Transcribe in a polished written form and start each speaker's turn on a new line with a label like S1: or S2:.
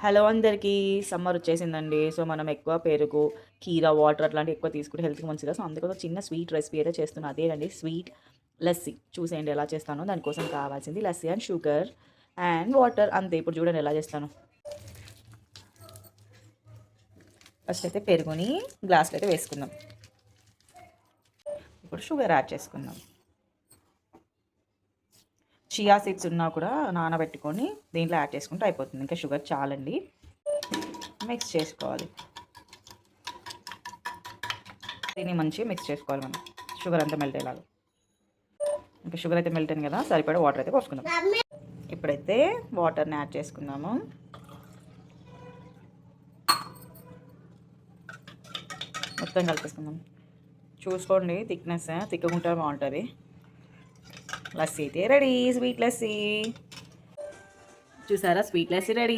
S1: Hello అందరికీ. Summer వచ్చేసిందండి. So, మనం ఎక్కువ పెరుగు, కీరా, వాటర్ అట్లాంటివి ఎక్కువ తీసుకుంటే హెల్త్‌కి మంచిది కదా! సో, అందుకోసం చిన్న స్వీట్ రెసిపీ అయితే చేస్తున్నా. అదేనండి స్వీట్ లస్సీ. చూసేయండి ఎలా చేస్తానో. దానికోసం కావాల్సింది lassi and sugar and water అంతే. ఇప్పుడు చూడండి ఎలా చేస్తానో. ఫస్ట్ అయితే పెరుగుని గ్లాస్‌లో అయితే వేసుకుందాం. ఇప్పుడు షుగర్ యాడ్ చేసుకుందాం. చియా సీడ్స్ ఉన్నా కూడా నానబెట్టుకొని దీంట్లో యాడ్ చేసుకుంటే అయిపోతుంది. ఇంకా షుగర్ చాలండి. మిక్స్ చేసుకోవాలి. దీన్ని మంచిగా మిక్స్ చేసుకోవాలి మనం. షుగర్ అంతా మెల్ట్ అయ్యేలాగా. ఇంకా షుగర్ అయితే మెల్ట్ అయింది కదా, సరిపడా వాటర్ అయితే పోసుకుందాం. ఇప్పుడైతే వాటర్ని యాడ్ చేసుకుందాము. మొత్తం కలిపేసుకుందాం. చూసుకోండి థిక్నెస్, తిక్కగుంటే బాగుంటుంది. లస్సీ అయితే రెడీ. స్వీట్ లస్సీ చూసారా, స్వీట్ లస్సీ రెడీ.